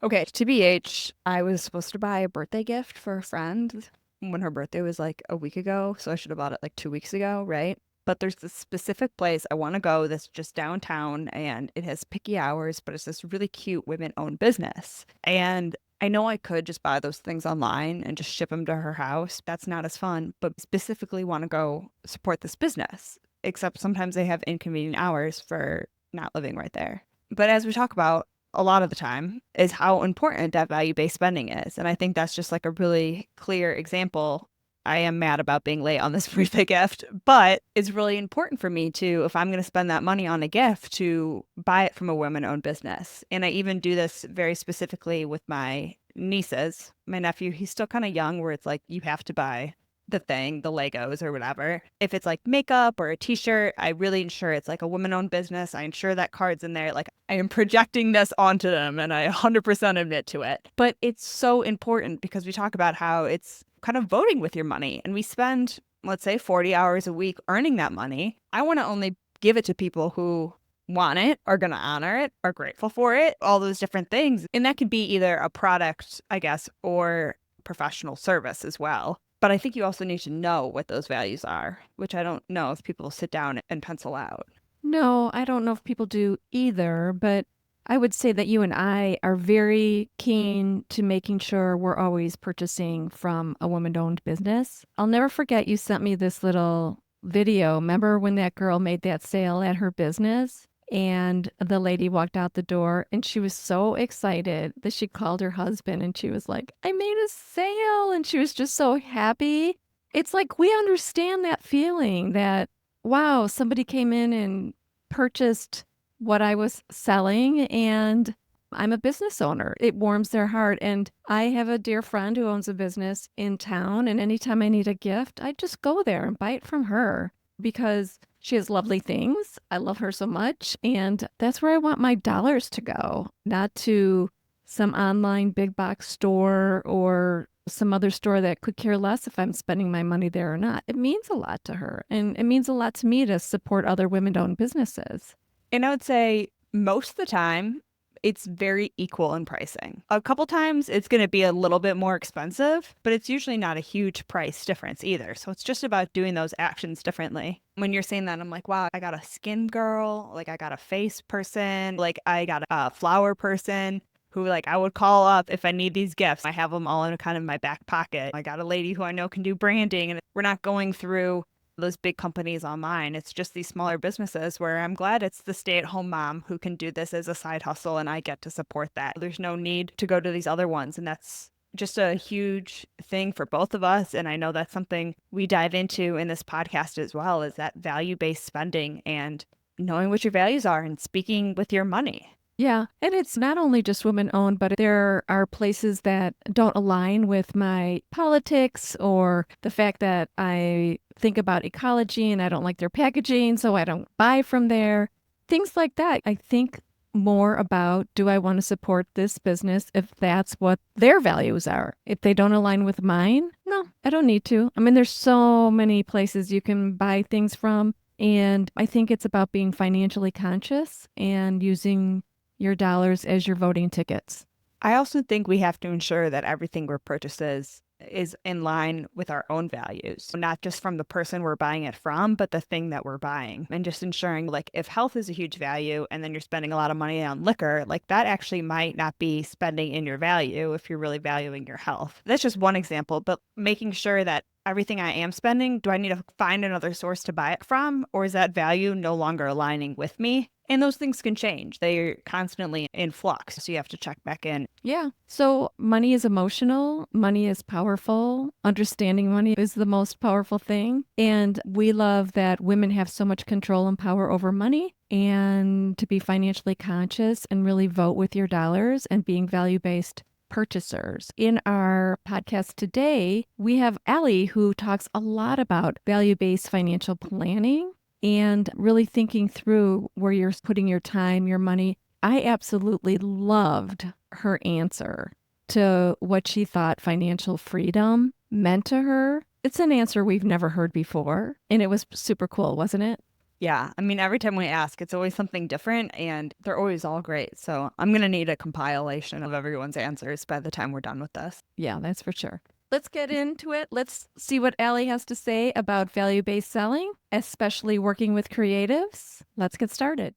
Okay, TBH, I was supposed to buy a birthday gift for a friend when her birthday was like a week ago, so I should have bought it like 2 weeks ago, right? But there's this specific place I want to go that's just downtown and it has picky hours, but it's this really cute women-owned business. And I know I could just buy those things online and just ship them to her house. That's not as fun, but specifically want to go support this business, except sometimes they have inconvenient hours for not living right there. But as we talk about, a lot of the time is how important that value-based spending is. And I think that's just like a really clear example. I am mad about being late on this birthday gift, but it's really important for me to, if I'm going to spend that money on a gift, to buy it from a women-owned business. And I even do this very specifically with my nieces. My nephew, he's still kind of young, where it's like you have to buy the thing, the Legos or whatever. If it's like makeup or a t-shirt, I really ensure it's like a woman-owned business. I ensure that card's in there. Like I am projecting this onto them and I 100% admit to it. But it's so important because we talk about how it's kind of voting with your money and we spend, let's say, 40 hours a week earning that money. I want to only give it to people who want it, are going to honor it, are grateful for it, all those different things. And that could be either a product, I guess, or professional service as well. But I think you also need to know what those values are, which I don't know if people sit down and pencil out. No, I don't know if people do either, but I would say that you and I are very keen to making sure we're always purchasing from a woman-owned business. I'll never forget you sent me this little video. Remember when that girl made that sale at her business? And the lady walked out the door and she was so excited that she called her husband and she was like, I made a sale. And she was just so happy. It's like we understand that feeling that, wow, somebody came in and purchased what I was selling and I'm a business owner. It warms their heart. And I have a dear friend who owns a business in town. And anytime I need a gift, I just go there and buy it from her because she has lovely things. I love her so much. And that's where I want my dollars to go, not to some online big box store or some other store that could care less if I'm spending my money there or not. It means a lot to her. And it means a lot to me to support other women owned businesses. And I would say most of the time, it's very equal in pricing. A couple times it's going to be a little bit more expensive, but it's usually not a huge price difference either. So it's just about doing those actions differently. When you're saying that, I'm like, wow, I got a skin girl, like I got a face person, like I got a flower person who like I would call up if I need these gifts. I have them all in kind of my back pocket. I got a lady who I know can do branding and we're not going through those big companies online. It's just these smaller businesses where I'm glad it's the stay-at-home mom who can do this as a side hustle and I get to support that. There's no need to go to these other ones. And that's just a huge thing for both of us. And I know that's something we dive into in this podcast as well, is that value-based spending and knowing what your values are and speaking with your money. Yeah. And it's not only just women owned, but there are places that don't align with my politics or the fact that I think about ecology and I don't like their packaging, so I don't buy from there. Things like that. I think more about, do I want to support this business if that's what their values are? If they don't align with mine, no, I don't need to. I mean, there's so many places you can buy things from. And I think it's about being financially conscious and using your dollars as your voting tickets. I also think we have to ensure that everything we're purchases is in line with our own values, not just from the person we're buying it from, but the thing that we're buying. And just ensuring, like, if health is a huge value and then you're spending a lot of money on liquor, like that actually might not be spending in your value if you're really valuing your health. That's just one example, but making sure that everything I am spending, do I need to find another source to buy it from? Or is that value no longer aligning with me? And those things can change. They're constantly in flux. So you have to check back in. Yeah. So money is emotional, money is powerful. Understanding money is the most powerful thing. And we love that women have so much control and power over money and to be financially conscious and really vote with your dollars and being value based purchasers. In our podcast today, we have Allie who talks a lot about value based financial planning and really thinking through where you're putting your time, your money. I absolutely loved her answer to what she thought financial freedom meant to her. It's an answer we've never heard before, and it was super cool, wasn't it? Yeah, I mean, every time we ask, it's always something different and they're always all great. So I'm going to need a compilation of everyone's answers by the time we're done with this. Yeah, that's for sure. Let's get into it. Let's see what Allie has to say about value-based selling, especially working with creatives. Let's get started.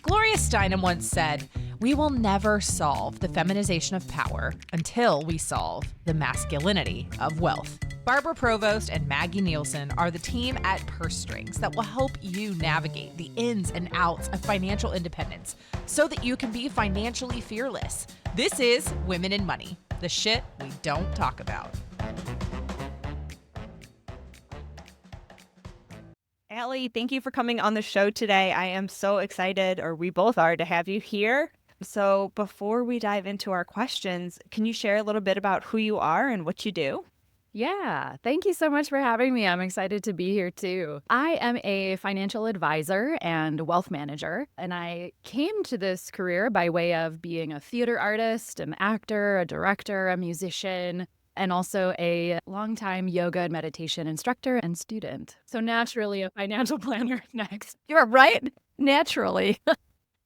Gloria Steinem once said, "We will never solve the feminization of power until we solve the masculinity of wealth." Barbara Provost and Maggie Nielsen are the team at Purse Strings that will help you navigate the ins and outs of financial independence so that you can be financially fearless. This is Women in Money, the shit we don't talk about. Allie, thank you for coming on the show today. I am so excited, or we both are, to have you here. So before we dive into our questions, can you share a little bit about who you are and what you do? Yeah, thank you so much for having me. I'm excited to be here too. I am a financial advisor and wealth manager, and I came to this career by way of being a theater artist, an actor, a director, a musician, and also a longtime yoga and meditation instructor and student. So naturally, a financial planner next. You're right. Naturally.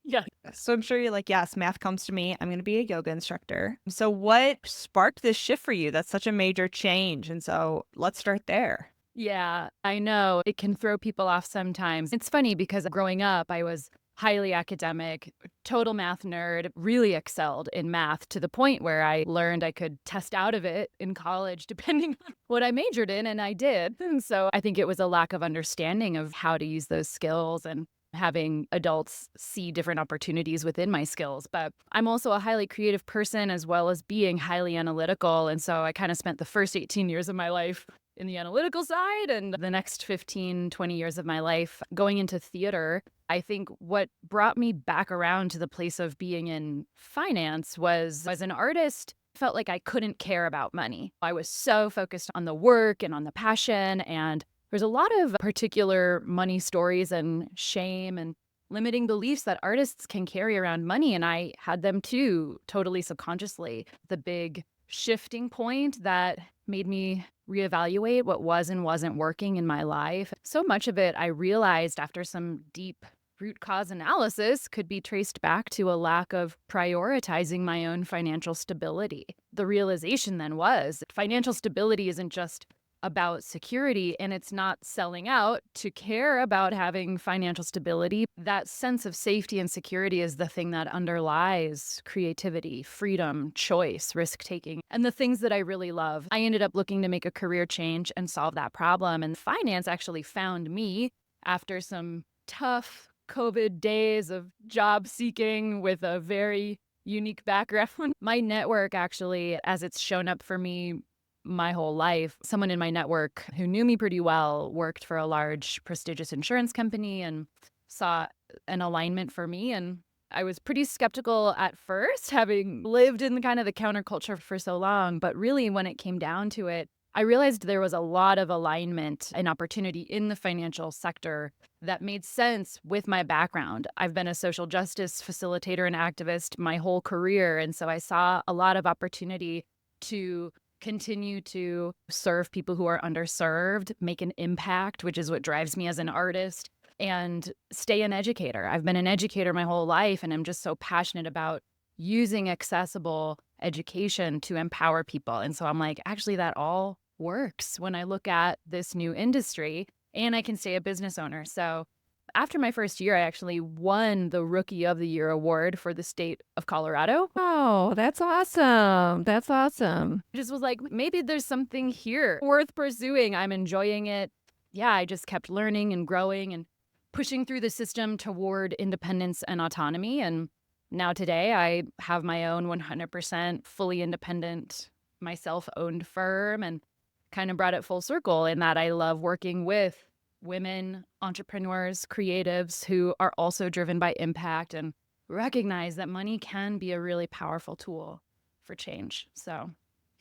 Yeah. So I'm sure you're like, yes, math comes to me. I'm going to be a yoga instructor. So what sparked this shift for you? That's such a major change. And so let's start there. Yeah, I know it can throw people off sometimes. It's funny because growing up, I was highly academic, total math nerd, really excelled in math to the point where I learned I could test out of it in college depending on what I majored in, and I did. And so I think it was a lack of understanding of how to use those skills and having adults see different opportunities within my skills. But I'm also a highly creative person as well as being highly analytical. And so I kind of spent the first 18 years of my life in the analytical side and the next 15, 20 years of my life going into theater. I think what brought me back around to the place of being in finance was, as an artist, felt like I couldn't care about money. I was so focused on the work and on the passion, and there's a lot of particular money stories and shame and limiting beliefs that artists can carry around money. And I had them too, totally subconsciously. The big shifting point that made me reevaluate what was and wasn't working in my life. So much of it, I realized after some deep root cause analysis, could be traced back to a lack of prioritizing my own financial stability. The realization then was financial stability isn't just about security, and it's not selling out to care about having financial stability. That sense of safety and security is the thing that underlies creativity, freedom, choice, risk-taking, and the things that I really love. I ended up looking to make a career change and solve that problem, and finance actually found me after some tough COVID days of job seeking with a very unique background. My network actually, as it's shown up for me my whole life, someone in my network who knew me pretty well worked for a large prestigious insurance company and saw an alignment for me. And I was pretty skeptical at first, having lived in kind of the counterculture for so long. But really, when it came down to it, I realized there was a lot of alignment and opportunity in the financial sector that made sense with my background. I've been a social justice facilitator and activist my whole career. And so I saw a lot of opportunity to continue to serve people who are underserved, make an impact, which is what drives me as an artist, and stay an educator. I've been an educator my whole life, and I'm just so passionate about using accessible education to empower people. And so I'm like, actually, that all works when I look at this new industry, and I can stay a business owner. So after my first year, I actually won the Rookie of the Year award for the state of Colorado. Oh, that's awesome. That's awesome. I just was like, maybe there's something here worth pursuing. I'm enjoying it. Yeah, I just kept learning and growing and pushing through the system toward independence and autonomy. And now today, I have my own 100% fully independent, myself-owned firm, and kind of brought it full circle in that I love working with women, entrepreneurs, creatives who are also driven by impact and recognize that money can be a really powerful tool for change. So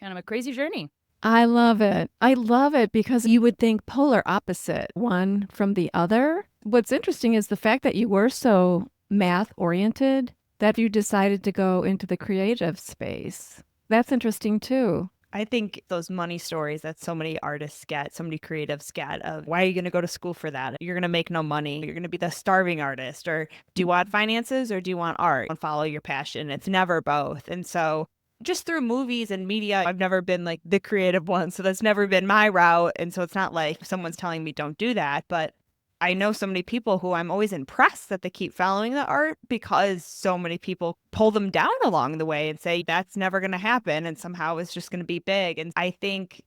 kind of a crazy journey. I love it. I love it because you would think polar opposite one from the other. What's interesting is the fact that you were so math oriented that you decided to go into the creative space. That's interesting too. I think those money stories that so many artists get, so many creatives get of why are you going to go to school for that? You're going to make no money. You're going to be the starving artist. Or do you want finances or do you want art? And follow your passion. It's never both. And so just through movies and media, I've never been like the creative one. So that's never been my route. And so it's not like someone's telling me don't do that. But I know so many people who I'm always impressed that they keep following the art because so many people pull them down along the way and say that's never going to happen and somehow it's just going to be big. And I think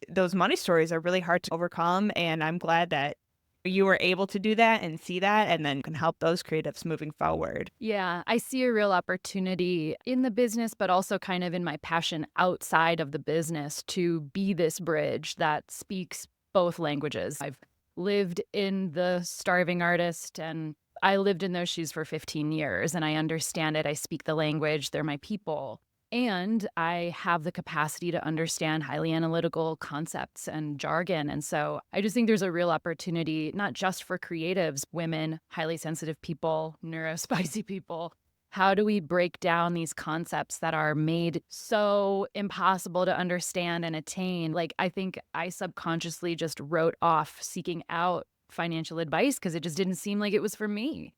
those money stories are really hard to overcome. And I'm glad that you were able to do that and see that and then can help those creatives moving forward. Yeah, I see a real opportunity in the business, but also kind of in my passion outside of the business to be this bridge that speaks both languages. I've lived in the starving artist and I lived in those shoes for 15 years and I understand it. I speak the language, they're my people. And I have the capacity to understand highly analytical concepts and jargon. And so I just think there's a real opportunity, not just for creatives, women, highly sensitive people, neurospicy people. How do we break down these concepts that are made so impossible to understand and attain? Like, I think I subconsciously just wrote off seeking out financial advice because it just didn't seem like it was for me.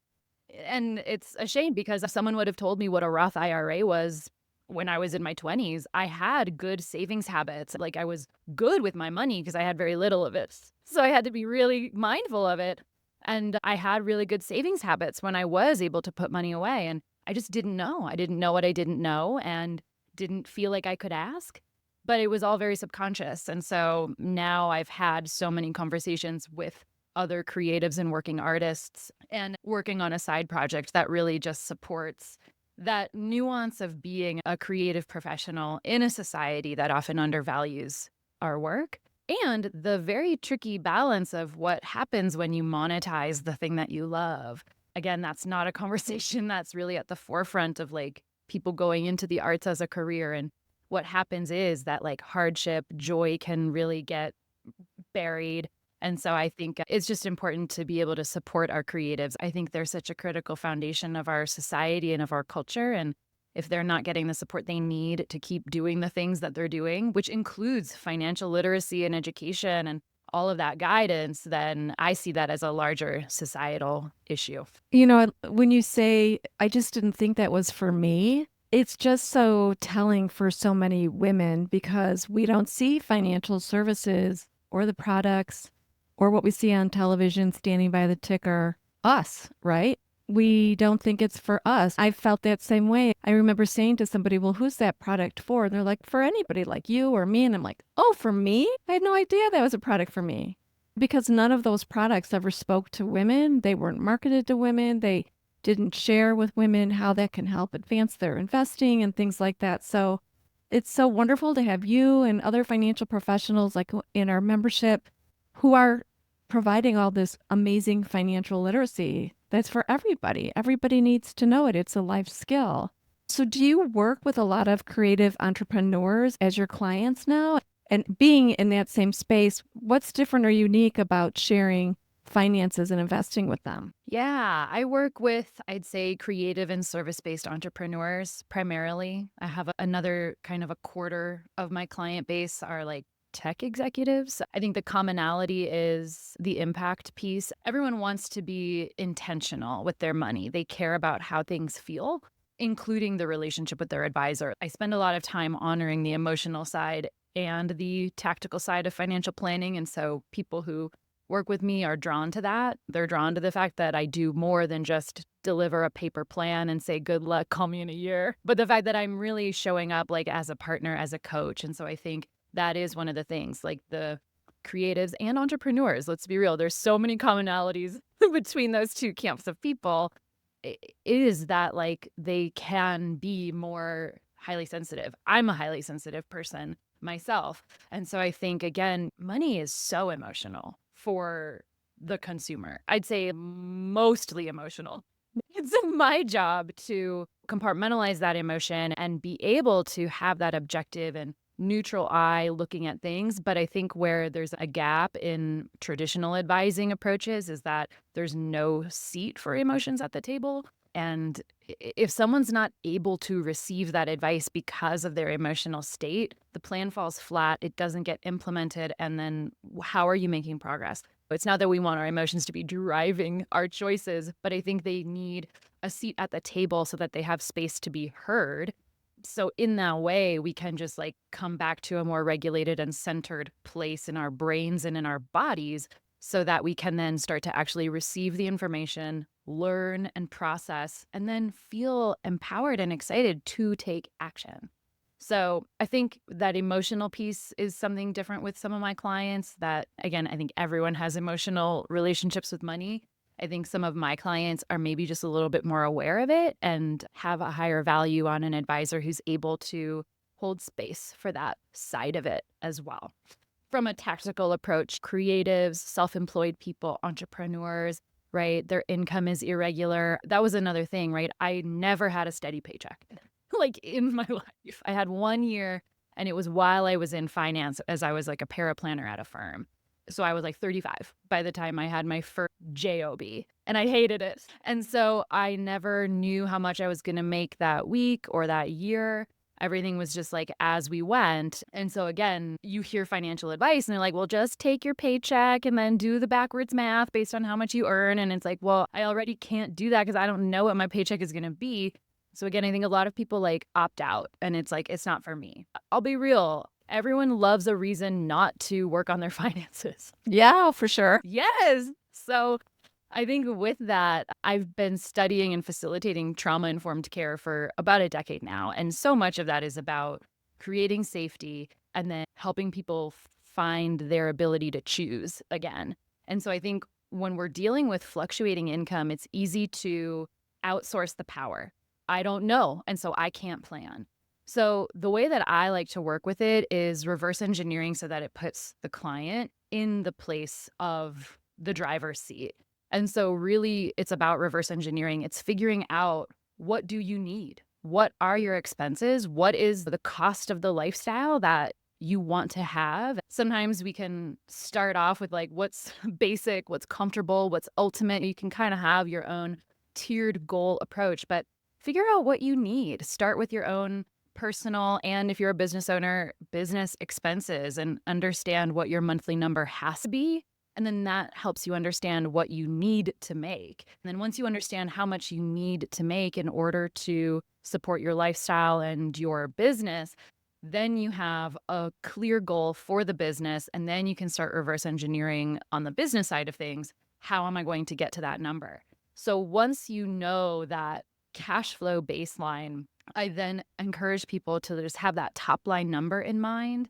And it's a shame because if someone would have told me what a Roth IRA was when I was in my 20s, I had good savings habits. Like I was good with my money because I had very little of it. So I had to be really mindful of it. And I had really good savings habits when I was able to put money away. And I just didn't know. I didn't know what I didn't know and didn't feel like I could ask. But it was all very subconscious. And so now I've had so many conversations with other creatives and working artists and working on a side project that really just supports that nuance of being a creative professional in a society that often undervalues our work and the very tricky balance of what happens when you monetize the thing that you love. Again, that's not a conversation that's really at the forefront of like people going into the arts as a career. And what happens is that like hardship, joy can really get buried. And so I think it's just important to be able to support our creatives. I think they're such a critical foundation of our society and of our culture. And if they're not getting the support they need to keep doing the things that they're doing, which includes financial literacy and education and all of that guidance, then I see that as a larger societal issue. You know, when you say, I just didn't think that was for me, it's just so telling for so many women because we don't see financial services or the products or what we see on television standing by the ticker, us, right? We don't think it's for us. I felt that same way. I remember saying to somebody, well, who's that product for? And they're like, for anybody like you or me. And I'm like, oh, for me? I had no idea that was a product for me because none of those products ever spoke to women. They weren't marketed to women. They didn't share with women how that can help advance their investing and things like that. So it's so wonderful to have you and other financial professionals like in our membership who are providing all this amazing financial literacy that's for everybody. Everybody needs to know it. It's a life skill. So do you work with a lot of creative entrepreneurs as your clients now? And being in that same space, what's different or unique about sharing finances and investing with them? Yeah, I work with, I'd say, creative and service-based entrepreneurs primarily. I have another kind of a quarter of my client base are like tech executives. I think the commonality is the impact piece. Everyone wants to be intentional with their money. They care about how things feel, including the relationship with their advisor. I spend a lot of time honoring the emotional side and the tactical side of financial planning. And so people who work with me are drawn to that. They're drawn to the fact that I do more than just deliver a paper plan and say, good luck, call me in a year. But the fact that I'm really showing up like as a partner, as a coach. And so I think that is one of the things, like the creatives and entrepreneurs, let's be real, there's so many commonalities between those two camps of people, is that like they can be more highly sensitive. I'm a highly sensitive person myself. And so I think, again, money is so emotional for the consumer. I'd say mostly emotional. It's my job to compartmentalize that emotion and be able to have that objective and neutral eye looking at things. But I think where there's a gap in traditional advising approaches is that there's no seat for emotions at the table. And if someone's not able to receive that advice because of their emotional state, the plan falls flat, it doesn't get implemented, and then how are you making progress? It's not that we want our emotions to be driving our choices, but I think they need a seat at the table so that they have space to be heard. So in that way, we can just like come back to a more regulated and centered place in our brains and in our bodies so that we can then start to actually receive the information, learn and process, and then feel empowered and excited to take action. So I think that emotional piece is something different with some of my clients that, again, I think everyone has emotional relationships with money. I think some of my clients are maybe just a little bit more aware of it and have a higher value on an advisor who's able to hold space for that side of it as well. From a tactical approach, creatives, self-employed people, entrepreneurs, right? Their income is irregular. That was another thing, right? I never had a steady paycheck like in my life. I had 1 year and it was while I was in finance as I was like a paraplanner at a firm. So I was like 35 by the time I had my first job and I hated it. And so I never knew how much I was going to make that week or that year. Everything was just like as we went. And so again, you hear financial advice and they're like, well, just take your paycheck and then do the backwards math based on how much you earn. And it's like, well, I already can't do that because I don't know what my paycheck is going to be. So again, I think a lot of people like opt out and it's like, it's not for me. I'll be real. Everyone loves a reason not to work on their finances. Yeah, for sure. Yes. So I think with that, I've been studying and facilitating trauma-informed care for about a decade now. And so much of that is about creating safety and then helping people find their ability to choose again. And so I think when we're dealing with fluctuating income, it's easy to outsource the power. I don't know, and so I can't plan. So the way that I like to work with it is reverse engineering so that it puts the client in the place of the driver's seat. And so really it's about reverse engineering. It's figuring out, what do you need? What are your expenses? What is the cost of the lifestyle that you want to have? Sometimes we can start off with like what's basic, what's comfortable, what's ultimate. You can kind of have your own tiered goal approach, but figure out what you need. Start with your own personal, and if you're a business owner, business expenses, and understand what your monthly number has to be. And then that helps you understand what you need to make. And then once you understand how much you need to make in order to support your lifestyle and your business, then you have a clear goal for the business. And then you can start reverse engineering on the business side of things. How am I going to get to that number? So once you know that cash flow baseline, I then encourage people to just have that top line number in mind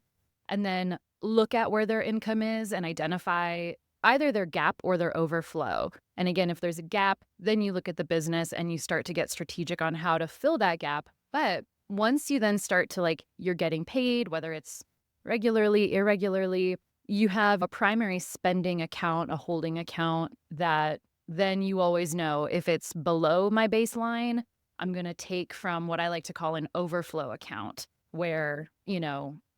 and then look at where their income is and identify either their gap or their overflow. And again, if there's a gap, then you look at the business and you start to get strategic on how to fill that gap. But once you then start to like, you're getting paid, whether it's regularly, irregularly, you have a primary spending account, a holding account that then you always know if it's below my baseline, I'm going to take from what I like to call an overflow account where,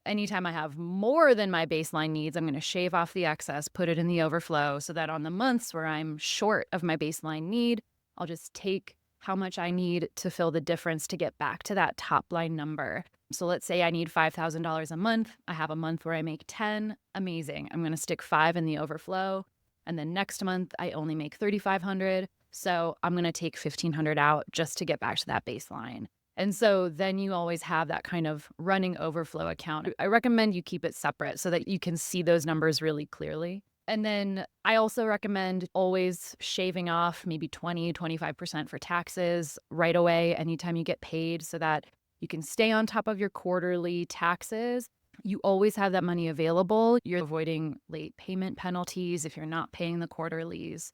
anytime I have more than my baseline needs, I'm going to shave off the excess, put it in the overflow so that on the months where I'm short of my baseline need, I'll just take how much I need to fill the difference to get back to that top line number. So let's say I need $5,000 a month. I have a month where I make 10. Amazing. I'm going to stick 5 in the overflow. And then next month I only make 3,500. So I'm going to take 1,500 out just to get back to that baseline. And so then you always have that kind of running overflow account. I recommend you keep it separate so that you can see those numbers really clearly. And then I also recommend always shaving off maybe 20, 25% for taxes right away anytime you get paid so that you can stay on top of your quarterly taxes. You always have that money available. You're avoiding late payment penalties if you're not paying the quarterlies.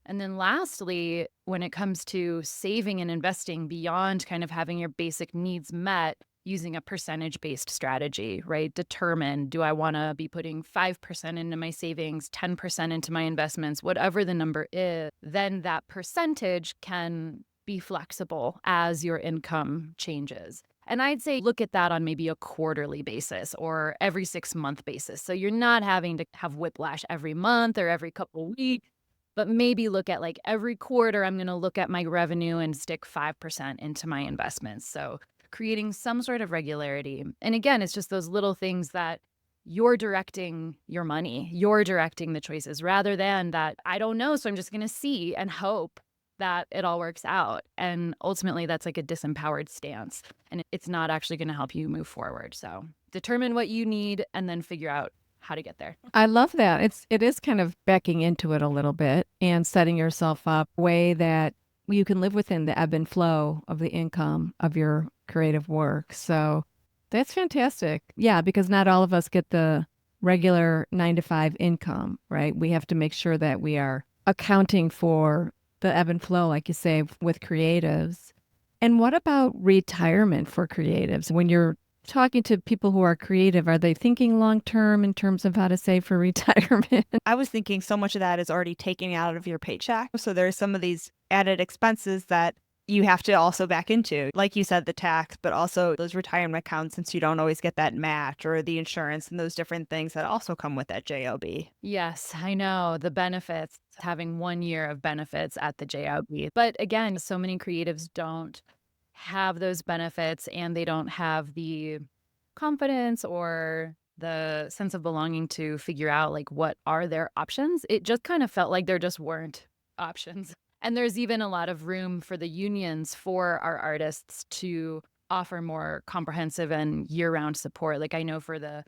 And then lastly, when it comes to saving and investing beyond kind of having your basic needs met, using a percentage-based strategy, right? Determine, do I want to be putting 5% into my savings, 10% into my investments, whatever the number is, then that percentage can be flexible as your income changes. And I'd say look at that on maybe a quarterly basis or every 6-month basis. So you're not having to have whiplash every month or every couple weeks. but maybe look at like every quarter, I'm going to look at my revenue and stick 5% into my investments. So creating some sort of regularity. And again, it's just those little things that you're directing your money, you're directing the choices rather than that I don't know. So I'm just going to see and hope that it all works out. And ultimately, that's like a disempowered stance. And it's not actually going to help you move forward. So determine what you need and then figure out how to get there. I love that. It is kind of backing into it a little bit and setting yourself up a way that you can live within the ebb and flow of the income of your creative work. So that's fantastic. Yeah, because not all of us get the regular 9 to 5 income, right? We have to make sure that we are accounting for the ebb and flow, like you say, with creatives. And what about retirement for creatives? When you're talking to people who are creative, are they thinking long term in terms of how to save for retirement? I was thinking so much of that is already taken out of your paycheck. So there's some of these added expenses that you have to also back into. Like you said, the tax, but also those retirement accounts, since you don't always get that match or the insurance and those different things that also come with that JOB. Yes, I know the benefits, having 1 year of benefits at the JOB. But again, so many creatives don't have those benefits and they don't have the confidence or the sense of belonging to figure out like what are their options. It just kind of felt like there just weren't options. And there's even a lot of room for the unions for our artists to offer more comprehensive and year-round support. Like I know for the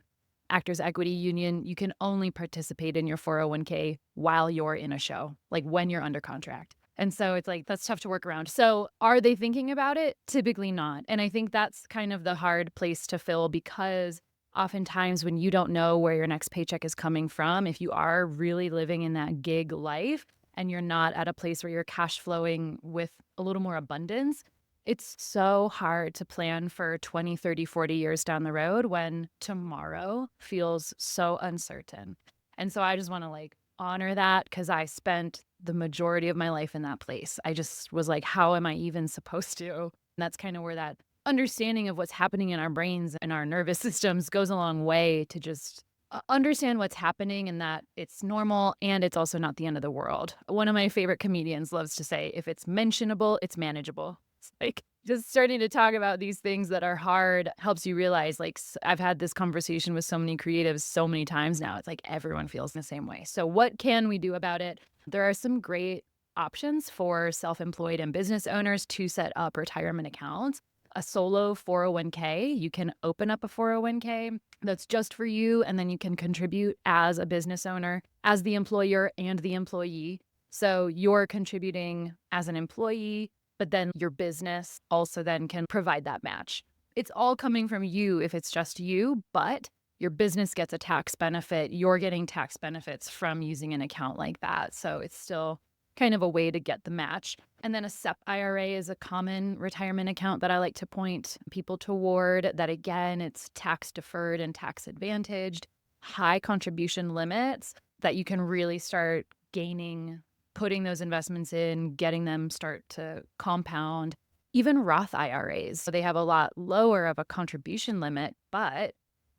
Actors Equity Union, you can only participate in your 401k while you're in a show, like when you're under contract. And so it's like, that's tough to work around. So are they thinking about it? Typically not. And I think that's kind of the hard place to fill because oftentimes when you don't know where your next paycheck is coming from, if you are really living in that gig life and you're not at a place where you're cash flowing with a little more abundance, it's so hard to plan for 20, 30, 40 years down the road when tomorrow feels so uncertain. And so I just want to like honor that because I spent the majority of my life in that place. I just was like, how am I even supposed to? And that's kind of where that understanding of what's happening in our brains and our nervous systems goes a long way to just understand what's happening and that it's normal and it's also not the end of the world. One of my favorite comedians loves to say, if it's mentionable, it's manageable. It's like just starting to talk about these things that are hard helps you realize, like, I've had this conversation with so many creatives so many times now. It's like everyone feels the same way. So what can we do about it? There are some great options for self-employed and business owners to set up retirement accounts. A solo 401k, you can open up a 401k that's just for you, and then you can contribute as a business owner, as the employer and the employee. So you're contributing as an employee, but then your business also then can provide that match. It's all coming from you if it's just you, but your business gets a tax benefit. You're getting tax benefits from using an account like that. So it's still kind of a way to get the match. And then a SEP IRA is a common retirement account that I like to point people toward that, again, it's tax deferred and tax advantaged, high contribution limits that you can really start gaining, putting those investments in, getting them start to compound. Even Roth IRAs, so they have a lot lower of a contribution limit, but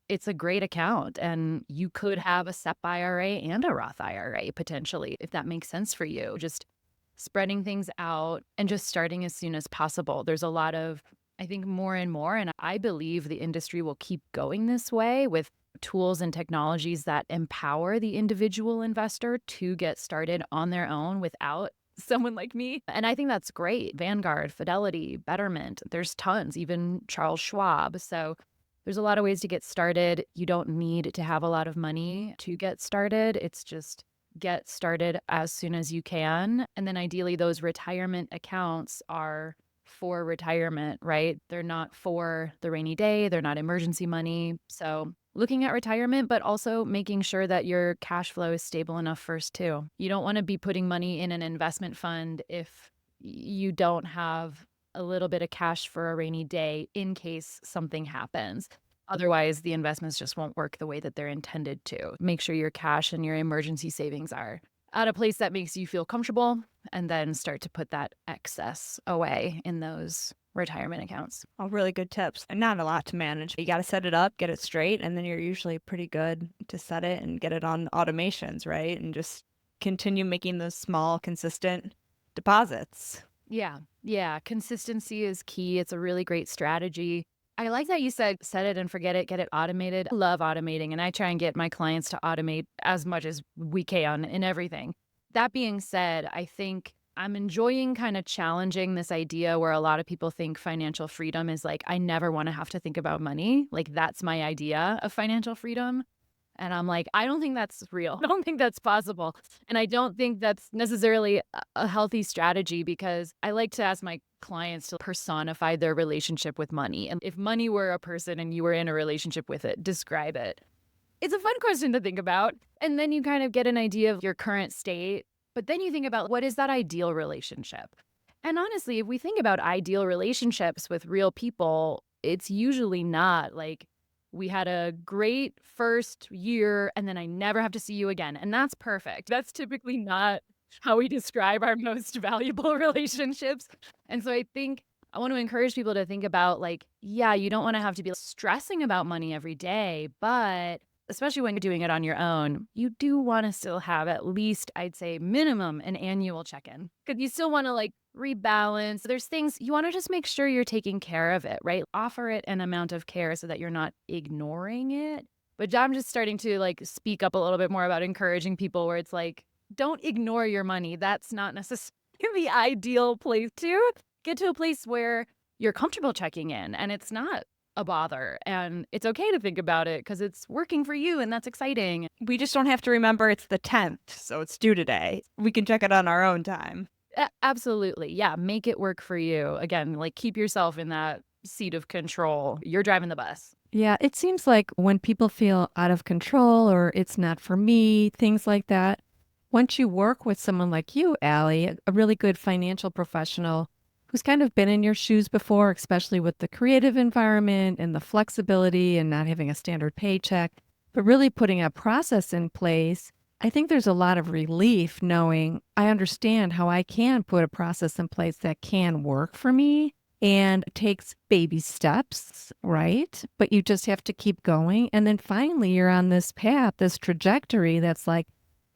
it's a great account and you could have a SEP IRA and a Roth IRA potentially, if that makes sense for you. Just spreading things out and just starting as soon as possible. There's a lot of, I think, more and more, and I believe the industry will keep going this way with tools and technologies that empower the individual investor to get started on their own without someone like me. And I think that's great. Vanguard, Fidelity, Betterment, there's tons, even Charles Schwab. So there's a lot of ways to get started. You don't need to have a lot of money to get started. It's just get started as soon as you can. And then ideally, those retirement accounts are for retirement, right? They're not for the rainy day. They're not emergency money. So looking at retirement, but also making sure that your cash flow is stable enough first too. You don't want to be putting money in an investment fund if you don't have a little bit of cash for a rainy day in case something happens. Otherwise, the investments just won't work the way that they're intended to. Make sure your cash and your emergency savings are at a place that makes you feel comfortable, and then start to put that excess away in those retirement accounts. All really good tips and not a lot to manage. You got to set it up, get it straight, and then you're usually pretty good to set it and get it on automations, right? And just continue making those small, consistent deposits. Yeah. Yeah. Consistency is key. It's a really great strategy. I like that you said set it and forget it, get it automated. I love automating, and I try and get my clients to automate as much as we can in everything. That being said, I think I'm enjoying kind of challenging this idea where a lot of people think financial freedom is like, I never want to have to think about money. Like, that's my idea of financial freedom. And I'm like, I don't think that's real. I don't think that's possible. And I don't think that's necessarily a healthy strategy, because I like to ask my clients to personify their relationship with money. And if money were a person and you were in a relationship with it, describe it. It's a fun question to think about. And then you kind of get an idea of your current state. But then you think about, what is that ideal relationship? And honestly, if we think about ideal relationships with real people, it's usually not like, we had a great first year and then I never have to see you again. And that's perfect. That's typically not how we describe our most valuable relationships. And so I think I want to encourage people to think about, like, yeah, you don't want to have to be stressing about money every day, but especially when you're doing it on your own, you do want to still have at least, I'd say, minimum an annual check-in. Because you still want to like rebalance. There's things you want to just make sure you're taking care of it, right? Offer it an amount of care so that you're not ignoring it. But I'm just starting to like speak up a little bit more about encouraging people, where it's like, don't ignore your money. That's not necessarily the ideal place to get to, a place where you're comfortable checking in and it's not a bother, and it's okay to think about it because it's working for you and that's exciting. We just don't have to remember it's the 10th, so it's due today. We can check it on our own time. Absolutely. Yeah. Make it work for you. Again, like, keep yourself in that seat of control. You're driving the bus. Yeah, it seems like when people feel out of control or it's not for me, things like that, once you work with someone like you, Allie, a really good financial professional who's kind of been in your shoes before, especially with the creative environment and the flexibility and not having a standard paycheck, but really putting a process in place, I think there's a lot of relief knowing I understand how I can put a process in place that can work for me. And it takes baby steps, right? But you just have to keep going. And then finally, you're on this path, this trajectory that's like,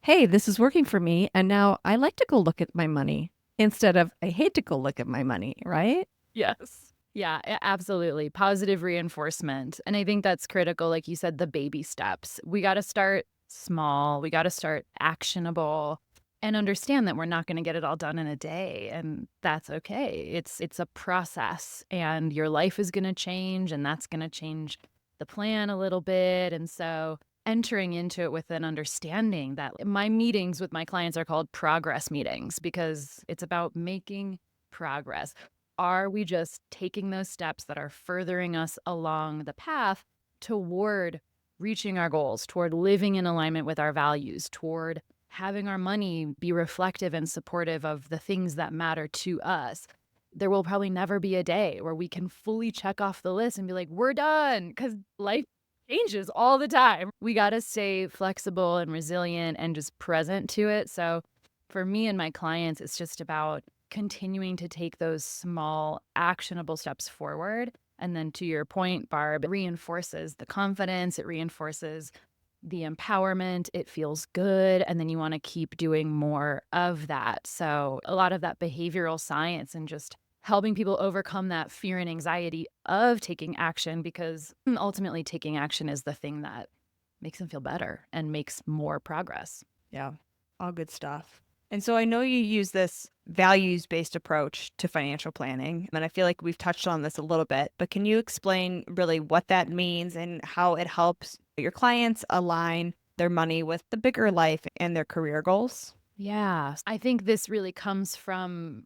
hey, this is working for me. And now I like to go look at my money instead of I hate to go look at my money, right? Yes. Yeah, absolutely. Positive reinforcement. And I think that's critical. Like you said, the baby steps. We got to start small. We got to start actionable and understand that we're not going to get it all done in a day. And that's okay. It's a process, and your life is going to change, and that's going to change the plan a little bit. And so entering into it with an understanding that my meetings with my clients are called progress meetings, because it's about making progress. Are we just taking those steps that are furthering us along the path toward reaching our goals, toward living in alignment with our values, toward having our money be reflective and supportive of the things that matter to us? There will probably never be a day where we can fully check off the list and be like, we're done, because life changes all the time. We got to stay flexible and resilient and just present to it. So for me and my clients, it's just about continuing to take those small, actionable steps forward. And then to your point, Barb, it reinforces the confidence, it reinforces the empowerment, it feels good. And then you want to keep doing more of that. So a lot of that behavioral science and just helping people overcome that fear and anxiety of taking action, because ultimately taking action is the thing that makes them feel better and makes more progress. Yeah, all good stuff. And so I know you use this values-based approach to financial planning, and I feel like we've touched on this a little bit, but can you explain really what that means and how it helps your clients align their money with the bigger life and their career goals? Yeah, I think this really comes from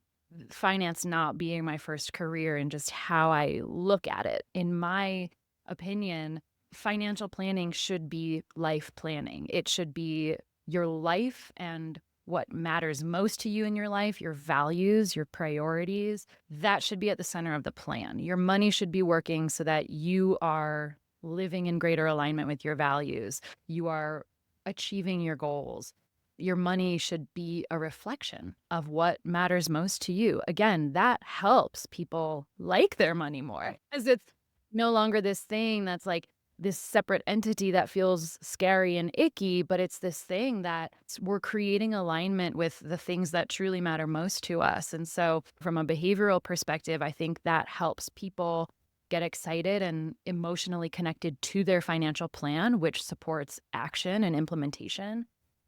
finance not being my first career and just how I look at it. In my opinion, financial planning should be life planning. It should be your life and what matters most to you in your life, your values, your priorities. That should be at the center of the plan. Your money should be working so that you are living in greater alignment with your values. You are achieving your goals. Your money should be a reflection of what matters most to you. Again, that helps people like their money more, as it's no longer this thing that's like, this separate entity that feels scary and icky, but it's this thing that we're creating alignment with the things that truly matter most to us. And so, from a behavioral perspective, I think that helps people get excited and emotionally connected to their financial plan, which supports action and implementation.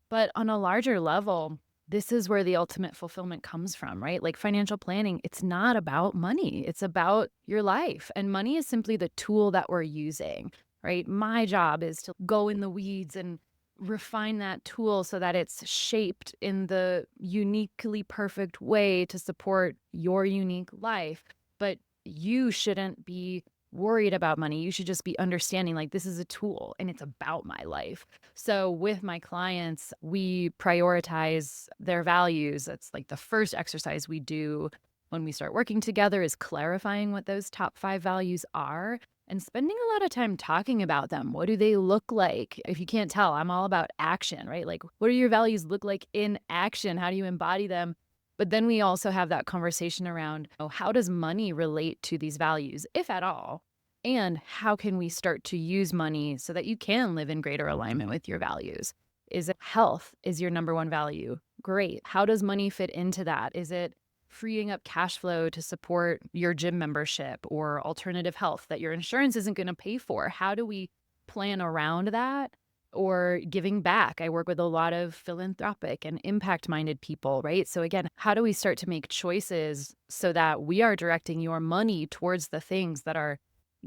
But on a larger level, this is where the ultimate fulfillment comes from, right? Like financial planning, it's not about money, it's about your life. And money is simply the tool that we're using, right? My job is to go in the weeds and refine that tool so that it's shaped in the uniquely perfect way to support your unique life. But you shouldn't be worried about money. You should just be understanding like this is a tool and it's about my life. So with my clients, we prioritize their values. That's like the first exercise we do when we start working together is clarifying what those top 5 values are and spending a lot of time talking about them. What do they look like? If you can't tell, I'm all about action, right? Like, what do your values look like in action? How do you embody them? But then we also have that conversation around, oh, how does money relate to these values, if at all? And how can we start to use money so that you can live in greater alignment with your values? Is it health is your number one value? Great. How does money fit into that? Is it freeing up cash flow to support your gym membership or alternative health that your insurance isn't going to pay for? How do we plan around that? Or giving back. I work with a lot of philanthropic and impact-minded people, right? So again, how do we start to make choices so that we are directing your money towards the things that are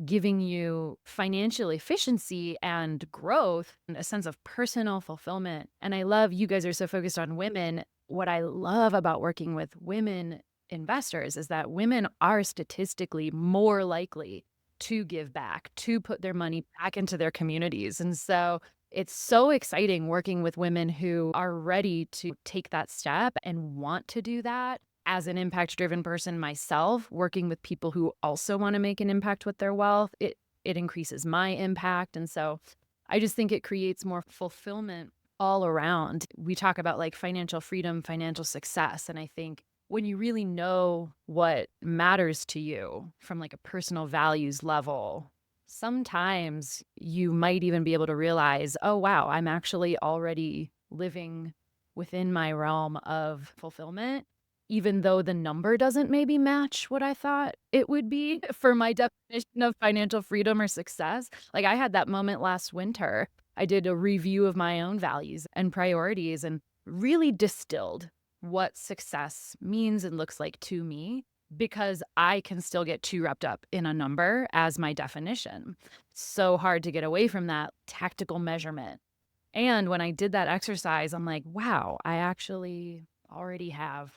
giving you financial efficiency and growth and a sense of personal fulfillment? And I love you guys are so focused on women. What I love about working with women investors is that women are statistically more likely to give back, to put their money back into their communities. And so it's so exciting working with women who are ready to take that step and want to do that. As an impact-driven person myself, working with people who also want to make an impact with their wealth, it increases my impact. And so I just think it creates more fulfillment all around. We talk about like financial freedom, financial success. And I think when you really know what matters to you from like a personal values level, sometimes you might even be able to realize, oh, wow, I'm actually already living within my realm of fulfillment, even though the number doesn't maybe match what I thought it would be for my definition of financial freedom or success. Like I had that moment last winter. I did a review of my own values and priorities and really distilled what success means and looks like to me, because I can still get too wrapped up in a number as my definition. It's so hard to get away from that tactical measurement. And when I did that exercise, I'm like, wow, I actually already have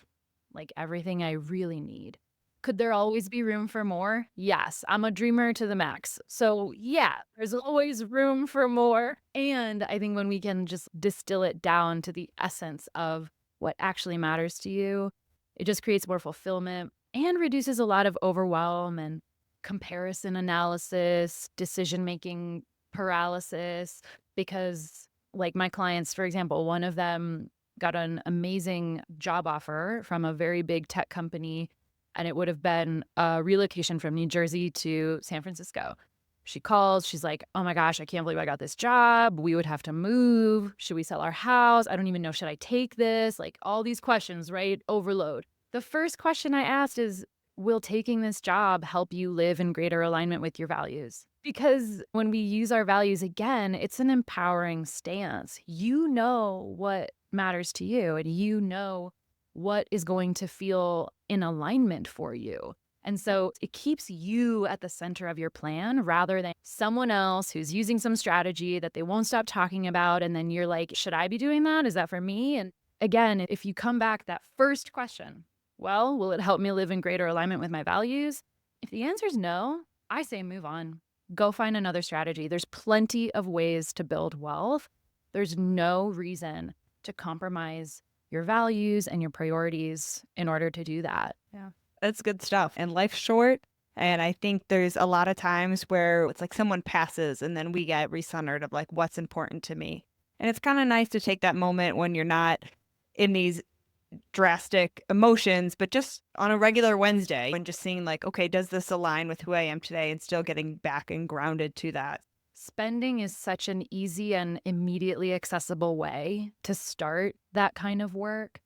like everything I really need. Could there always be room for more? Yes, I'm a dreamer to the max. So yeah, there's always room for more. And I think when we can just distill it down to the essence of what actually matters to you, it just creates more fulfillment and reduces a lot of overwhelm and comparison analysis, decision-making paralysis. Because like my clients, for example, one of them got an amazing job offer from a very big tech company, and it would have been a relocation from New Jersey to San Francisco. She calls, she's like, oh my gosh, I can't believe I got this job. We would have to move. Should we sell our house? I don't even know, should I take this? Like all these questions, right? Overload. The first question I asked is, will taking this job help you live in greater alignment with your values? Because when we use our values again, it's an empowering stance. You know what matters to you, and you know what is going to feel in alignment for you. And so it keeps you at the center of your plan rather than someone else who's using some strategy that they won't stop talking about. And then you're like, should I be doing that? Is that for me? And again, if you come back that first question, well, will it help me live in greater alignment with my values? If the answer is no, I say move on. Go find another strategy. There's plenty of ways to build wealth. There's no reason to compromise your values and your priorities in order to do that. Yeah, that's good stuff. And life's short. And I think there's a lot of times where it's like someone passes and then we get recentered of like what's important to me. And it's kind of nice to take that moment when you're not in these drastic emotions, but just on a regular Wednesday and just seeing like, okay, does this align with who I am today, and still getting back and grounded to that. spending is such an easy and immediately accessible way to start that kind of work,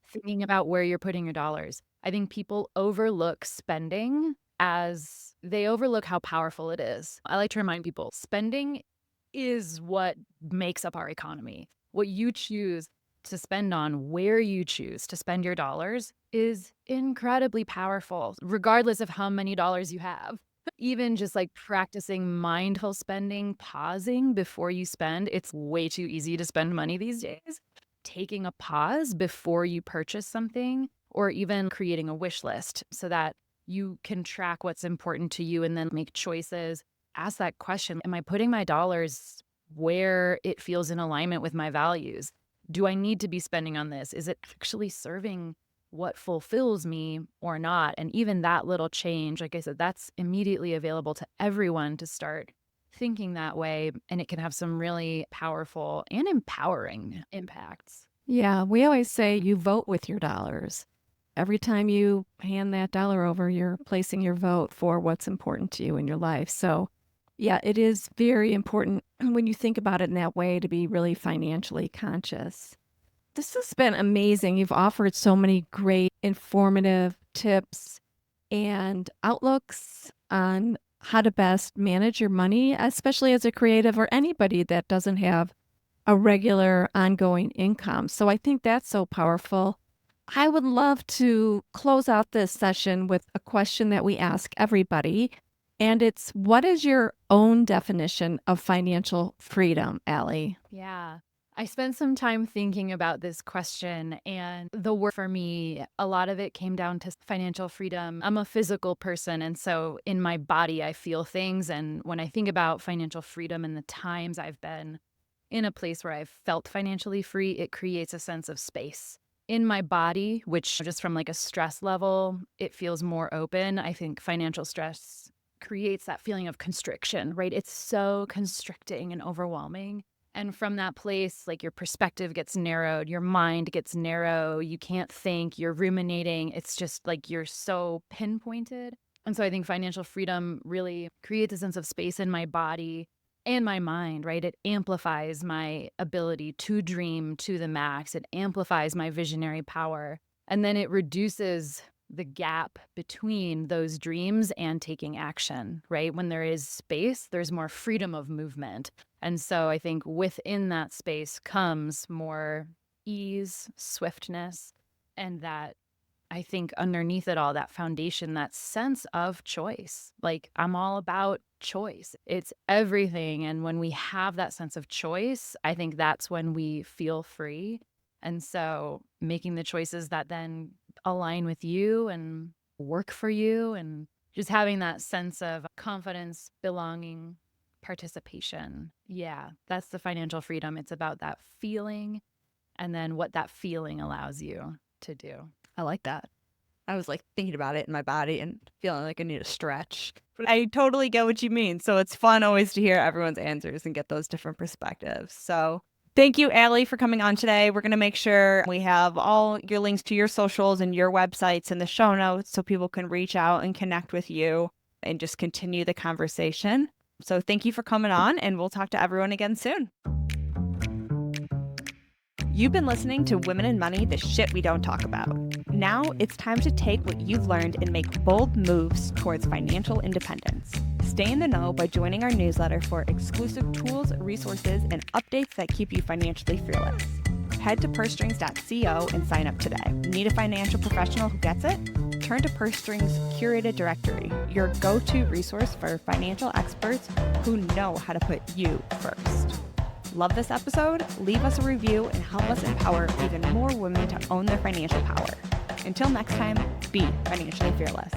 thinking about where you're putting your dollars. I think people overlook spending as they overlook how powerful it is. I like to remind people spending is what makes up our economy. What you choose to spend on, where you choose to spend your dollars is incredibly powerful, regardless of how many dollars you have. Even just like practicing mindful spending, pausing before you spend, it's way too easy to spend money these days. Taking a pause before you purchase something, or even creating a wish list so that you can track what's important to you and then make choices. Ask that question, am I putting my dollars where it feels in alignment with my values? Do I need to be spending on this? Is it actually serving what fulfills me or not? And even that little change, like I said, that's immediately available to everyone to start thinking that way. And it can have some really powerful and empowering impacts. Yeah, we always say you vote with your dollars. Every time you hand that dollar over, you're placing your vote for what's important to you in your life. So, yeah, it is very important when you think about it in that way to be really financially conscious. This has been amazing. You've offered so many great, informative tips and outlooks on how to best manage your money, especially as a creative or anybody that doesn't have a regular ongoing income. So I think that's so powerful. I would love to close out this session with a question that we ask everybody. And it's, what is your own definition of financial freedom, Allie? Yeah. I spent some time thinking about this question, and the work for me, a lot of it came down to financial freedom. I'm a physical person, and so in my body, I feel things. And when I think about financial freedom and the times I've been in a place where I've felt financially free, it creates a sense of space in my body, which just from like a stress level, it feels more open. I think financial stress creates that feeling of constriction, right? It's so constricting and overwhelming. And from that place, like your perspective gets narrowed, your mind gets narrow, you can't think, you're ruminating. It's just like you're so pinpointed. And so I think financial freedom really creates a sense of space in my body and my mind, right? It amplifies my ability to dream to the max. It amplifies my visionary power. And then it reduces the gap between those dreams and taking action, right? When there is space, there's more freedom of movement. And so I think within that space comes more ease, swiftness, and that I think underneath it all, that foundation, that sense of choice. Like I'm all about choice. It's everything. And when we have that sense of choice, I think that's when we feel free. And so making the choices that then align with you and work for you, and just having that sense of confidence, belonging, participation. Yeah, that's the financial freedom. It's about that feeling and then what that feeling allows you to do. I like that. I was like thinking about it in my body and feeling like I need a stretch. But I totally get what you mean. So it's fun always to hear everyone's answers and get those different perspectives. So thank you, Allie, for coming on today. We're going to make sure we have all your links to your socials and your websites in the show notes so people can reach out and connect with you and just continue the conversation. So thank you for coming on, and we'll talk to everyone again soon. You've been listening to Women in Money, the shit we don't talk about. Now it's time to take what you've learned and make bold moves towards financial independence. Stay in the know by joining our newsletter for exclusive tools, resources, and updates that keep you financially fearless. Head to pursestrings.co and sign up today. Need a financial professional who gets it? Turn to PurseStrings' curated directory, your go-to resource for financial experts who know how to put you first. Love this episode? Leave us a review and help us empower even more women to own their financial power. Until next time, be financially fearless.